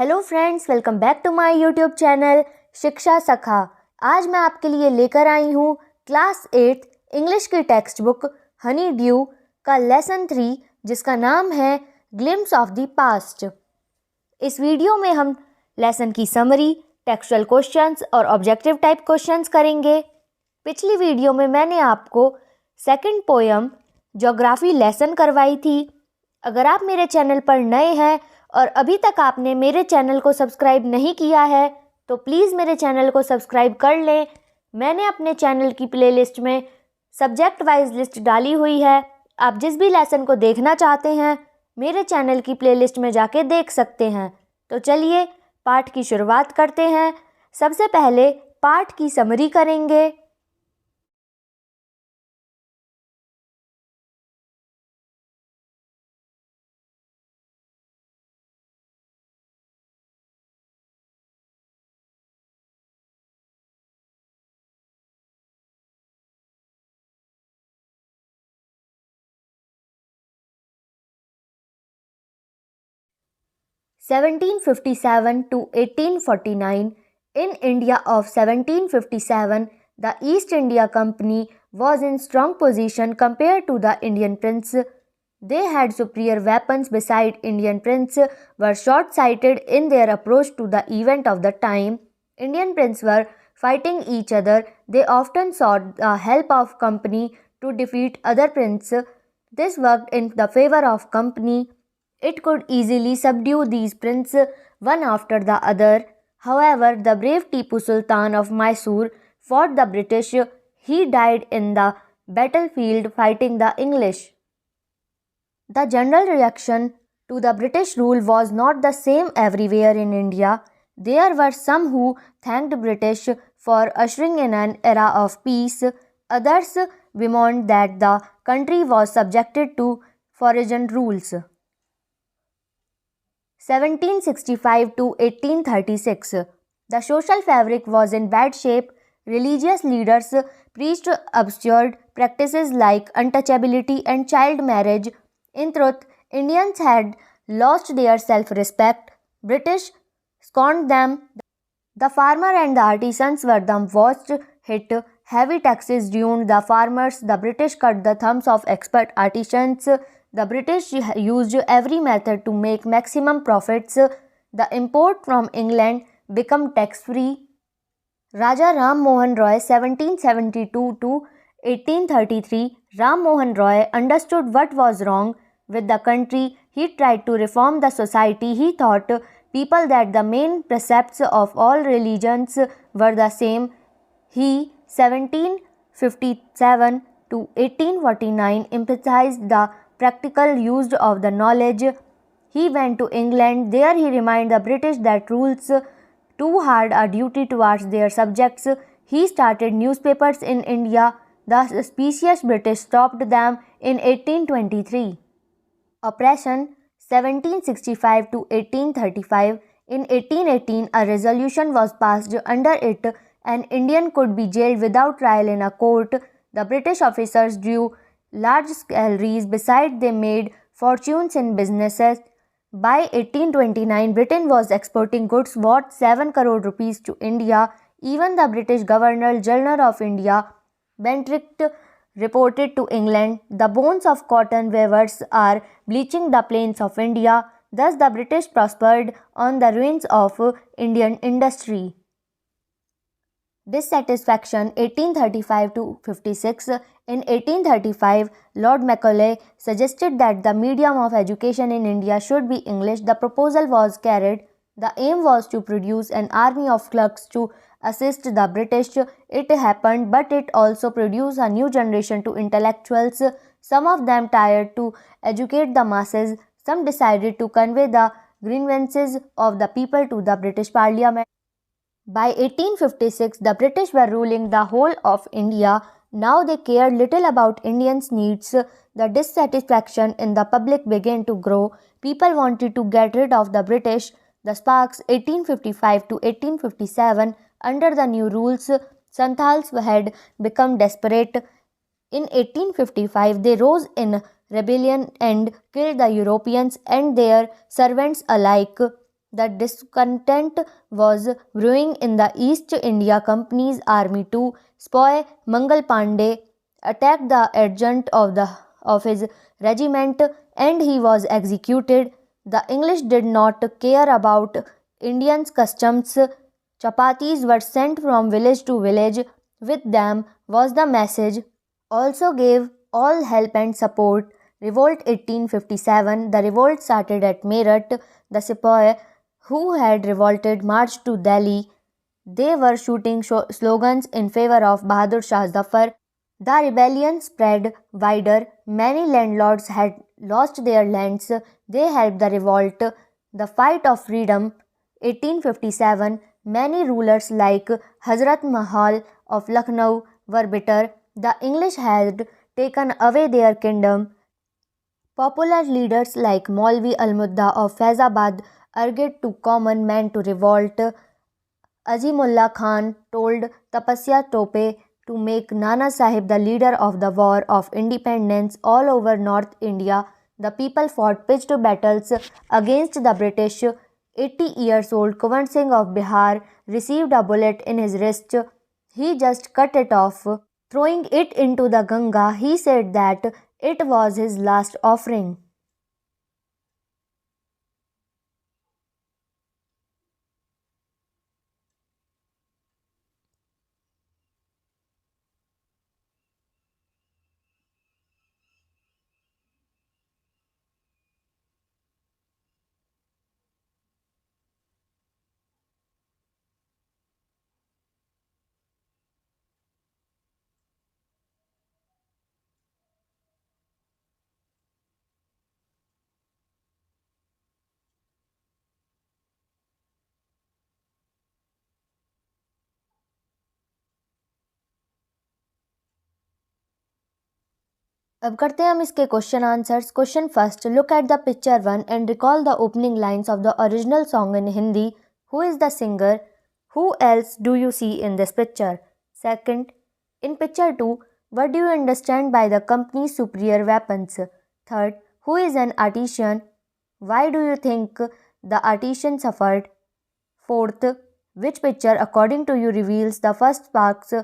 Hello friends, welcome back to my YouTube channel Shiksha Sakha. आज मैं आपके लिए लेकर आई हूँ क्लास 8 इंग्लिश की टेक्स्ट बुक हनी ड्यू का लेसन 3 जिसका नाम है ग्लिम्स ऑफ द पास्ट। इस वीडियो में हम लेसन की समरी, टेक्सचुअल क्वेश्चंस और ऑब्जेक्टिव टाइप क्वेश्चंस करेंगे। पिछली वीडियो में मैंने आपको सेकंड पोयम ज्योग्राफी लेसन करवाई थी। अगर आप मेरे चैनल पर नए हैं और अभी तक आपने मेरे चैनल को सब्सक्राइब नहीं किया है तो प्लीज़ मेरे चैनल को सब्सक्राइब कर लें। मैंने अपने चैनल की प्लेलिस्ट में सब्जेक्ट वाइज लिस्ट डाली हुई है। आप जिस भी लेसन को देखना चाहते हैं मेरे चैनल की प्लेलिस्ट में जाके देख सकते हैं। तो चलिए पाठ की शुरुआत करते हैं। सबसे पहले पाठ की समरी करेंगे। (1757 to 1849) In India of 1757, the East India Company was in strong position compared to the Indian Prince. They had superior weapons beside Indian Prince were short-sighted in their approach to the event of the time. Indian Prince were fighting each other. They often sought the help of Company to defeat other prince. This worked in the favor of Company. It could easily subdue these princes one after the other. However, the brave Tipu Sultan of Mysore fought the British. He died in the battlefield fighting the English. The general reaction to the British rule was not the same everywhere in India. There were some who thanked British for ushering in an era of peace. Others bemoaned that the country was subjected to foreign rules. 1765 to 1836. The social fabric was in bad shape. Religious leaders preached absurd practices like untouchability and child marriage. In truth, Indians had lost their self-respect. British scorned them. The farmer and the artisans were the worst hit. Heavy taxes ruined the farmers. The British cut the thumbs of expert artisans. The British used every method to make maximum profits. The import from England became tax-free. Raja Ram Mohan Roy 1772 to 1833. Ram Mohan Roy understood what was wrong with the country. He tried to reform the society. He taught people that the main precepts of all religions were the same. He 1757 to 1849 emphasized the practical use of the knowledge. He went to England. There he reminded the British that rules too hard a duty towards their subjects. He started newspapers in India. The suspicious British stopped them in 1823. Oppression 1765 to 1835. In 1818, a resolution was passed. Under it, an Indian could be jailed without trial in a court. The British officers drew large salaries. Besides, they made fortunes in businesses. By 1829, Britain was exporting goods worth 7 crore rupees to India. Even the British Governor General of India, Bentinck, reported to England, "The bones of cotton weavers are bleaching the plains of India." Thus, the British prospered on the ruins of Indian industry. Dissatisfaction 1835 to 56. In 1835, Lord Macaulay suggested that the medium of education in India should be English. The proposal was carried. The aim was to produce an army of clerks to assist the British. It happened, but it also produced a new generation of intellectuals. Some of them tried to educate the masses. Some decided to convey the grievances of the people to the British Parliament. By 1856, the British were ruling the whole of India. Now they cared little about Indians' needs. The dissatisfaction in the public began to grow. People wanted to get rid of the British. The sparks 1855 to 1857. Under the new rules, Santals had become desperate. In 1855, they rose in rebellion and killed the Europeans and their servants alike. The discontent was brewing in the East India Company's army too. Spy Mangal Pandey attacked the adjutant of his regiment and he was executed. The English did not care about Indians' customs. Chapatis were sent from village to village. With them was the message. Also gave all help and support. Revolt 1857. The revolt started at Meerut. The sepoy who had revolted marched to Delhi. They were shooting slogans in favor of Bahadur Shah Zafar. The rebellion spread wider. Many landlords had lost their lands. They helped the revolt. The fight of freedom 1857. Many rulers like Hazrat Mahal of Lucknow were bitter. The English had taken away their kingdom. Popular leaders like Maulvi Al-Mudda of Faizabad urged to common men to revolt. Azimullah Khan told Tapasya Tope to make Nana Sahib the leader of the war of independence all over North India. The people fought pitched battles against the British. 80 years old Kuvan Singh of Bihar received a bullet in his wrist. He just cut it off. Throwing it into the Ganga, he said that it was his last offering. अब करते हैं हम इसके question answers. Question first, look at the picture 1 and recall the opening lines of the original song in Hindi. Who is the singer? Who else do you see in this picture? Second, in picture 2, what do you understand by the company's superior weapons? Third, who is an artisan? Why do you think the artisan suffered? Fourth, which picture according to you reveals the first sparks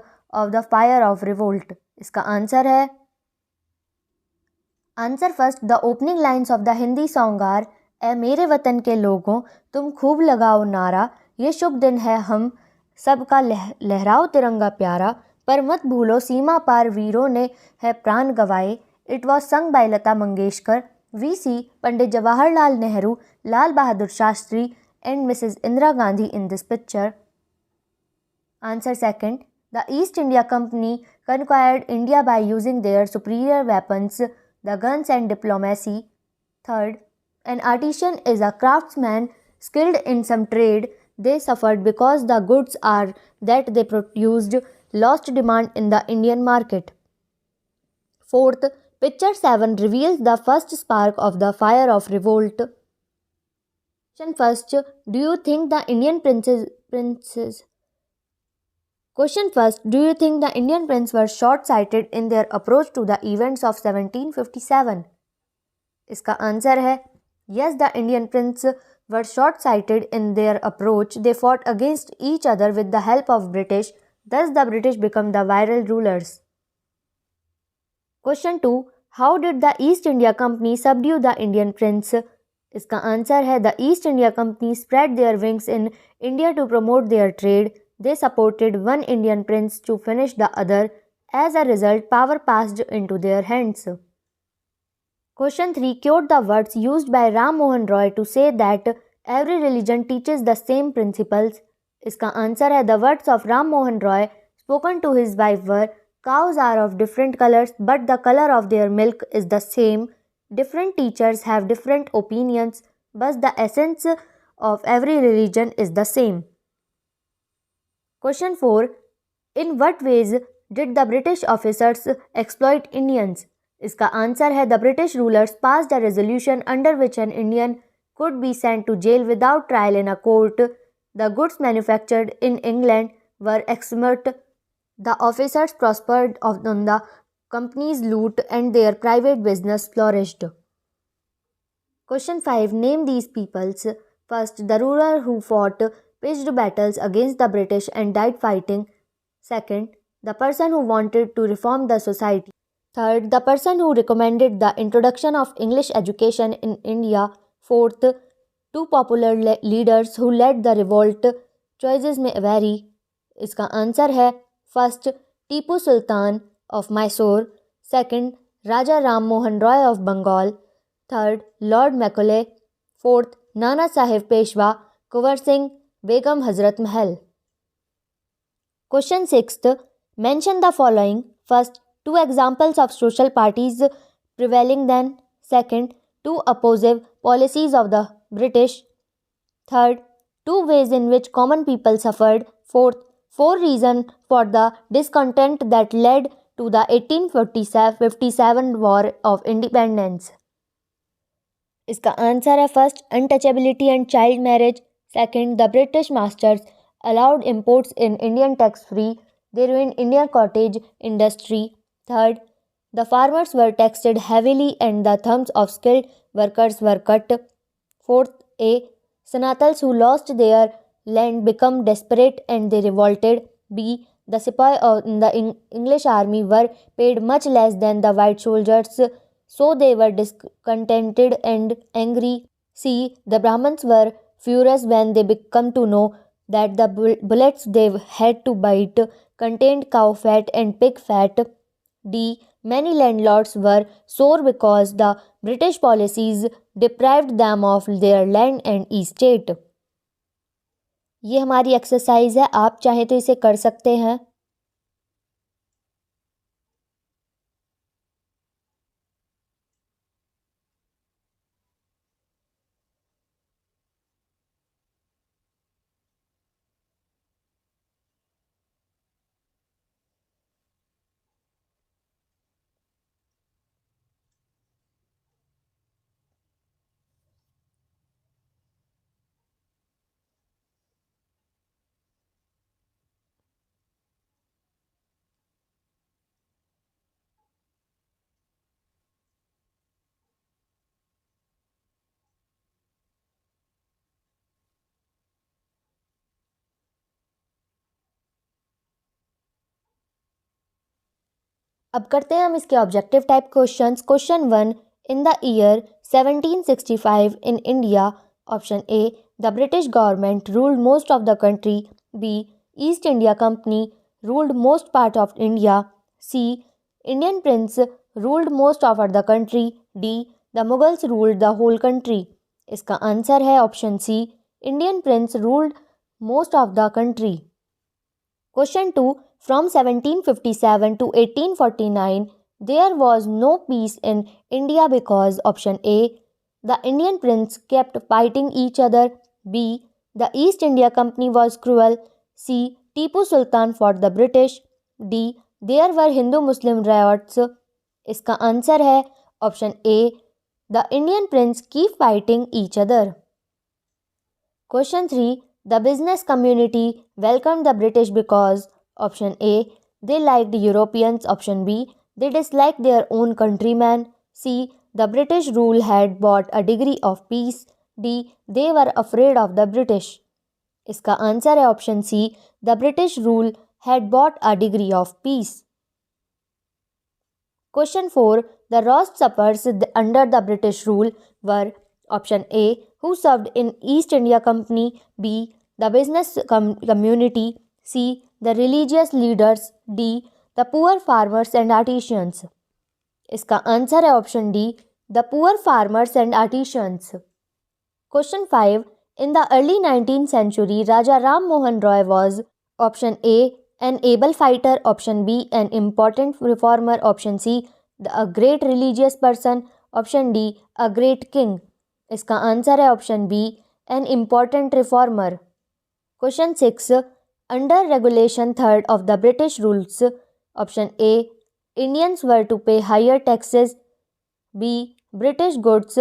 of the fire of revolt? इसका answer है answer first, the opening lines of the Hindi song are, ए मेरे वतन के लोगों तुम खूब लगाओ नारा, ये शुभ दिन है हम सबका लहराओ तिरंगा प्यारा, पर मत भूलो सीमा पार वीरों ने है प्राण गवाए. It was sung by Lata Mangeshkar. We see Pandit Jawaharlal Nehru, Lal Bahadur Shastri and Mrs Indira Gandhi in this picture. Answer second, the East India company conquered India by using their superior weapons, the guns and diplomacy. Third, an artisan is a craftsman skilled in some trade. They suffered because the goods are that they produced lost demand in the Indian market. Fourth, picture 7 reveals the first spark of the fire of revolt. Question first, do you think the Indian princes Question first, do you think the Indian princes were short-sighted in their approach to the events of 1757? इसका answer है yes, the Indian princes were short-sighted in their approach. They fought against each other with the help of British. Thus, the British become the viral rulers. Question 2, how did the East India Company subdue the Indian prince? इसका answer है the East India Company spread their wings in India to promote their trade. They supported one Indian prince to finish the other. As a result, power passed into their hands. Question 3, quote the words used by Ram Mohan Roy to say that every religion teaches the same principles. इसका answer है the words of Ram Mohan Roy spoken to his wife were, cows are of different colors but the color of their milk is the same. Different teachers have different opinions but the essence of every religion is the same. Question 4, in what ways did the British officers exploit Indians? इसका answer है the British rulers passed a resolution under which an Indian could be sent to jail without trial in a court. The goods manufactured in England were exempt. The officers prospered on the company's loot and their private business flourished. Question 5, name these peoples. First, the ruler who fought pitched battles against the British and died fighting. Second, the person who wanted to reform the society. Third, the person who recommended the introduction of English education in India. Fourth, two popular leaders who led the revolt. Choices may vary. इसका answer है first Tipu Sultan of Mysore, second Raja Ram Mohan Roy of Bengal, third Lord Macaulay, fourth Nana Sahib Peshwa, Kunwar Singh, Begum Hazrat Mahal. Question 6th. Mention the following. First, two examples of social parties prevailing then. Second, two opposite policies of the British. Third, two ways in which common people suffered. Fourth, four reasons for the discontent that led to the 1857 War of Independence. इसका answer है first untouchability and child marriage, second the British masters allowed imports in Indian tax-free, they ruined Indian cottage industry. Third, the farmers were taxed heavily and the thumbs of skilled workers were cut. Fourth, Sanatals who lost their land became desperate and they revolted. B, the sepoy in the English army were paid much less than the white soldiers, so they were discontented and angry. C, the Brahmins were furious when they became to know that the bullets they had to bite contained cow fat and pig fat. D, many landlords were sore because the British policies deprived them of their land and estate. ये हमारी exercise है, आप चाहें तो इसे कर सकते हैं. अब करते हैं हम इसके objective type questions. Question 1. In the year 1765 in India. Option A, the British government ruled most of the country. B, East India company ruled most part of India. C, Indian prince ruled most of the country. D, the Mughals ruled the whole country. इसका answer है option C, Indian prince ruled most of the country. Question 2. From 1757 to 1849, there was no peace in India because option A, the Indian prince kept fighting each other. B, the East India Company was cruel. C, Tipu Sultan fought the British. D, there were Hindu-Muslim riots. इसका answer है option A, the Indian prince keep fighting each other. Question 3. The business community welcomed the British because option A, they liked Europeans. Option B, they disliked their own countrymen. C, the British rule had brought a degree of peace. D, they were afraid of the British. इसका answer है option C, the British rule had brought a degree of peace. Question 4. The Ross suppers under the British rule were option A, who served in East India Company. B, the business community. C, the religious leaders. D, the poor farmers and artisans. इसका answer है option D, the poor farmers and artisans. Question 5. In the early 19th century, Raja Ram Mohan Roy was option A, an able fighter. Option B, an important reformer. Option C, a great religious person. Option D, a great king. इसका answer है option B, an important reformer. Question 6. Under Regulation 3rd of the British rules, option A, Indians were to pay higher taxes. B, British goods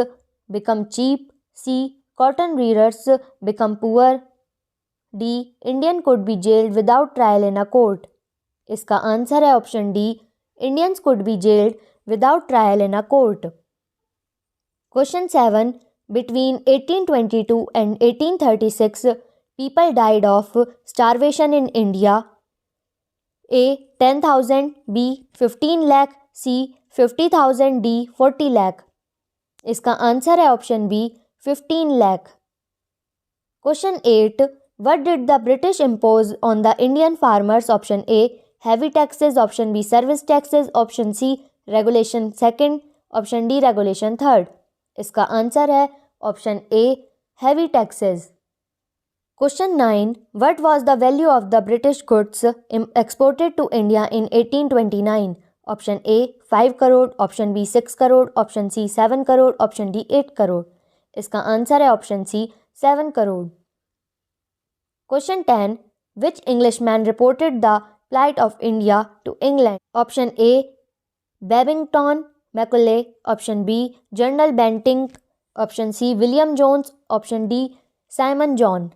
become cheap. C, cotton rearers become poor. D, Indian could be jailed without trial in a court. इसका answer है option D, Indians could be jailed without trial in a court. Question 7. Between 1822 and 1836, people died of starvation in India. A. 10,000, B. 15 lakh, C. 50,000, D. 40 lakh। इसका answer है option B 15 lakh। Question 8, what did the British impose on the Indian farmers? Option A, heavy taxes, option B, service taxes, option C, regulation second, option D, regulation third। इसका answer है option A heavy taxes। Question 9, what was the value of the British goods exported to India in 1829? Option A 5 crore, option B 6 crore, option C 7 crore, option D 8 crore। इसका answer है option C 7 crore। Question 10, which Englishman reported the plight of India to England? Option A, Babington Macaulay, option B, General Bentinck, option C, William Jones, option D, Simon John।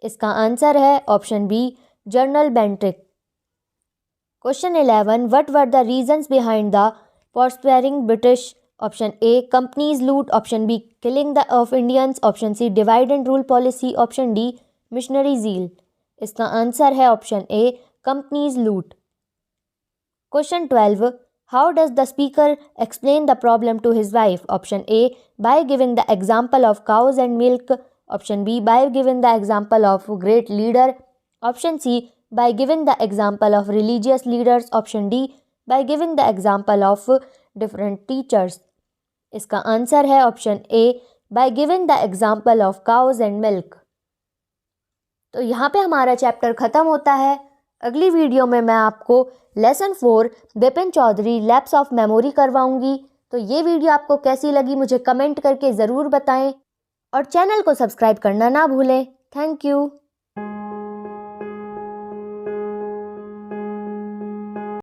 इसका answer है option B General Bentinck. Question 11, what were the reasons behind the prospering British? Option A companies loot, option B killing the of Indians, option C divide and rule policy, option D missionary zeal. इसका answer है option A companies loot. Question 12, how does the speaker explain the problem to his wife? Option A by giving the example of cows and milk, option B by giving the example of great leader, option C by giving the example of religious leaders, option D by giving the example of different teachers। इसका answer है option A by giving the example of cows and milk। तो यहाँ पे हमारा chapter ख़त्म होता है। अगली वीडियो में मैं आपको lesson 4 Bipin Chaudhary lapse of memory करवाऊंगी। तो ये वीडियो आपको कैसी लगी मुझे कमेंट करके ज़रूर बताएं और चैनल को सब्सक्राइब करना ना भूलें। Thank you.